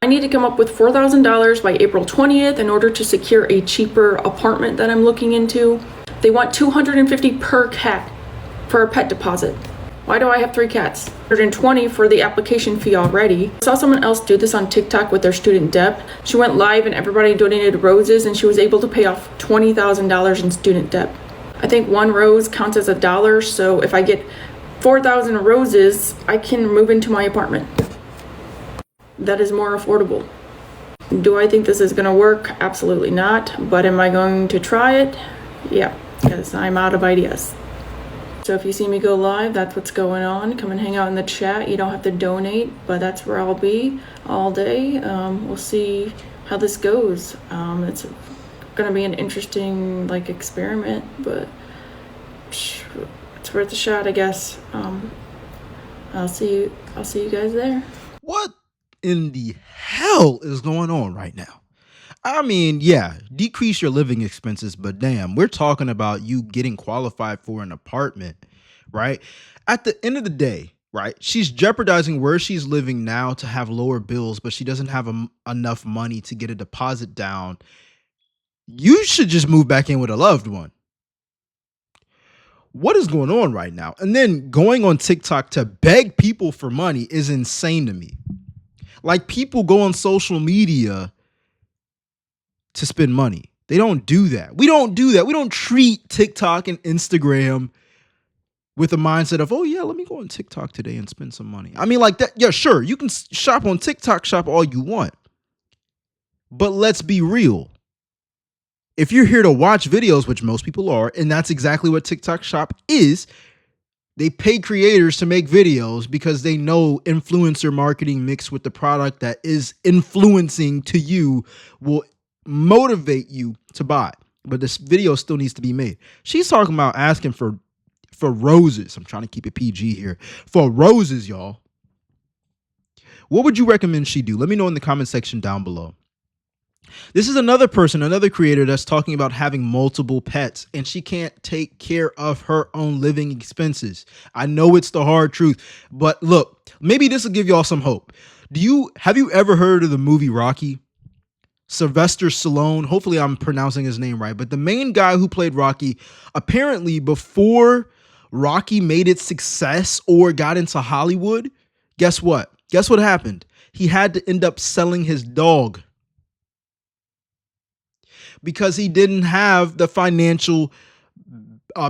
I need to come up with $4,000 by April 20th in order to secure a cheaper apartment that I'm looking into. They want $250 per cat for a pet deposit. Why do I have 3 cats? $120 for the application fee already. I saw someone else do this on TikTok with their student debt. She went live and everybody donated roses and she was able to pay off $20,000 in student debt. I think 1 rose counts as $1, so if I get 4,000 roses, I can move into my apartment. That is more affordable. Do I think this is going to work? Absolutely not. But am I going to try it? Yeah, because I'm out of ideas. So if you see me go live, that's what's going on. Come and hang out in the chat. You don't have to donate, but that's where I'll be all day. We'll see how this goes. It's going to be an interesting experiment, but it's worth a shot, I guess. I'll see you guys there. What in the hell is going on right now? I mean, yeah, decrease your living expenses, but damn, we're talking about you getting qualified for an apartment, right? At the end of the day, right, she's jeopardizing where she's living now to have lower bills, but she doesn't have enough money to get a deposit down. You should just move back in with a loved one. What is going on right now? And then going on TikTok to beg people for money is insane to me. Like, people go on social media to spend money. They don't do that. We don't do that. We don't treat TikTok and Instagram with a mindset of, oh yeah, let me go on TikTok today and spend some money. I mean, like that. Yeah, sure. You can shop on TikTok, shop all you want. But let's be real. If you're here to watch videos, which most people are, and that's exactly what TikTok Shop is, they pay creators to make videos because they know influencer marketing mixed with the product that is influencing to you will motivate you to buy. But this video still needs to be made. She's talking about asking for roses. I'm trying to keep it PG here. For roses, y'all. What would you recommend she do? Let me know in the comment section down below. This is another person, another creator that's talking about having multiple pets and she can't take care of her own living expenses. I know it's the hard truth, but look, maybe this will give y'all some hope. Have you ever heard of the movie Rocky? Sylvester Stallone, hopefully I'm pronouncing his name right, but the main guy who played Rocky, apparently before Rocky made its success or got into Hollywood, guess what? Guess what happened? He had to end up selling his dog because he didn't have the financial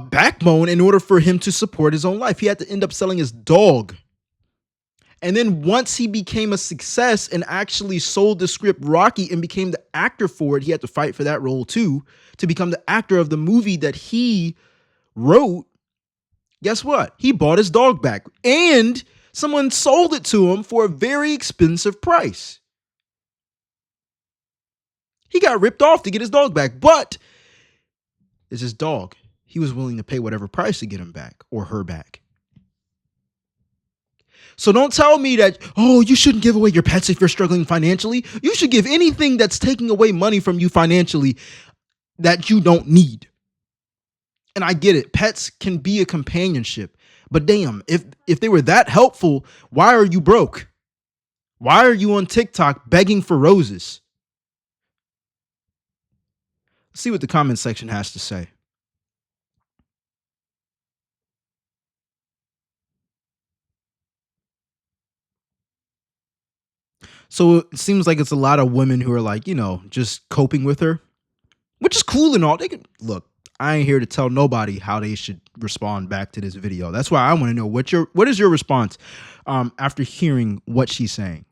backbone in order for him to support his own life. He had to end up selling his dog. And then once he became a success and actually sold the script Rocky and became the actor for it, he had to fight for that role too, to become the actor of the movie that he wrote. Guess what? He bought his dog back and someone sold it to him for a very expensive price. He got ripped off to get his dog back, but it's his dog. He was willing to pay whatever price to get him back or her back. So don't tell me that, oh, you shouldn't give away your pets if you're struggling financially. You should give anything that's taking away money from you financially that you don't need. And I get it. Pets can be a companionship. But damn, if they were that helpful, why are you broke? Why are you on TikTok begging for roses? Let's see what the comment section has to say. So it seems like it's a lot of women who are like, just coping with her, which is cool and all. They can look. I ain't here to tell nobody how they should respond back to this video. That's why I want to know what is your response after hearing what she's saying.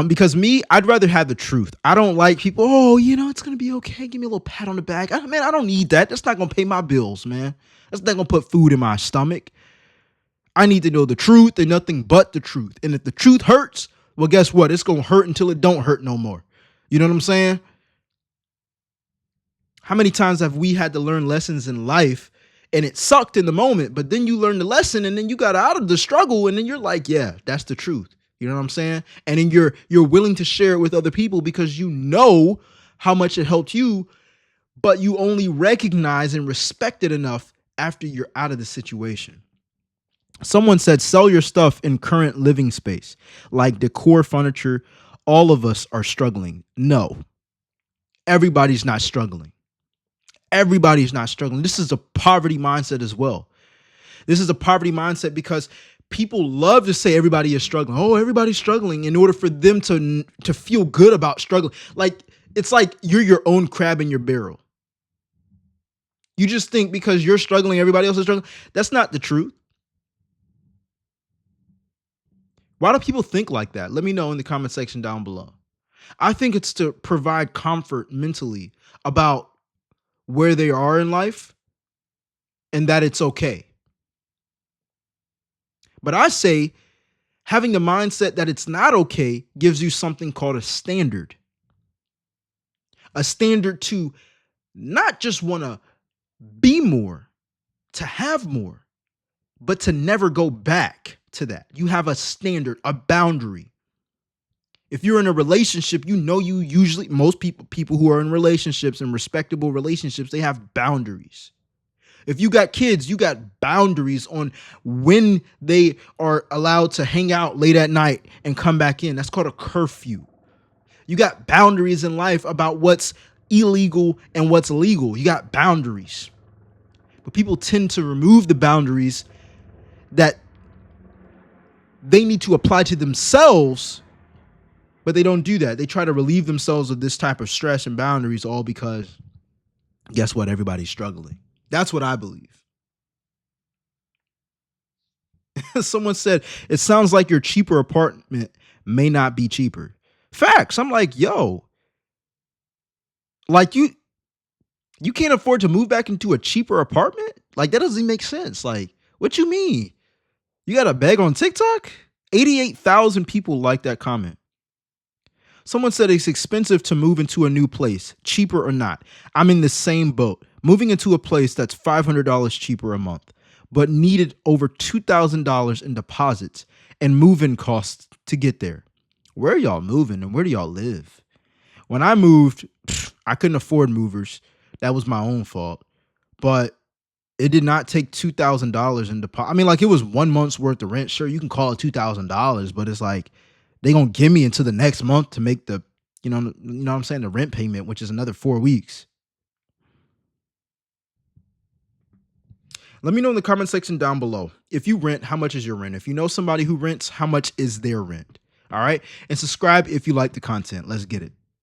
Because I'd rather have the truth. I don't like people, it's going to be okay. Give me a little pat on the back. I don't need that. That's not going to pay my bills, man. That's not going to put food in my stomach. I need to know the truth and nothing but the truth. And if the truth hurts, well, guess what? It's going to hurt until it don't hurt no more. You know what I'm saying? How many times have we had to learn lessons in life and it sucked in the moment, but then you learn the lesson and then you got out of the struggle and then you're like, yeah, that's the truth. You know what I'm saying? And then you're willing to share it with other people because you know how much it helped you, but you only recognize and respect it enough after you're out of the situation. Someone said, sell your stuff in current living space, like decor, furniture. All of us are struggling. No, everybody's not struggling. Everybody's not struggling. This is a poverty mindset as well. This is a poverty mindset because people love to say everybody is struggling. Oh, everybody's struggling in order for them to feel good about struggling. Like, it's like you're your own crab in your barrel. You just think because you're struggling, everybody else is struggling. That's not the truth. Why do people think like that? Let me know in the comment section down below. I think it's to provide comfort mentally about where they are in life and that it's okay. But I say having the mindset that it's not okay gives you something called a standard. A standard to not just want to be more, to have more, but to never go back to that. You have a standard, a boundary. If you're in a relationship, you usually, most people who are in relationships and respectable relationships, they have boundaries. If you got kids, you got boundaries on when they are allowed to hang out late at night and come back in. That's called a curfew. You got boundaries in life about what's illegal and what's legal. You got boundaries. But people tend to remove the boundaries that they need to apply to themselves, but they don't do that. They try to relieve themselves of this type of stress and boundaries, all because guess what? Everybody's struggling. That's what I believe. Someone said, it sounds like your cheaper apartment may not be cheaper. Facts. I'm like, yo, like you can't afford to move back into a cheaper apartment? Like, that doesn't make sense. Like, what you mean? You got a beg on TikTok? 88,000 people like that comment. Someone said it's expensive to move into a new place, cheaper or not. I'm in the same boat. Moving into a place that's $500 cheaper a month, but needed over $2,000 in deposits and move-in costs to get there. Where are y'all moving and where do y'all live? When I moved, I couldn't afford movers. That was my own fault. But it did not take $2,000 in deposit. I mean, like, it was 1 month's worth of rent. Sure, you can call it $2,000, but it's like they gonna give me until the next month to make the, you know what I'm saying, the rent payment, which is another 4 weeks. Let me know in the comment section down below. If you rent, how much is your rent? If you know somebody who rents, how much is their rent? All right. And subscribe if you like the content. Let's get it.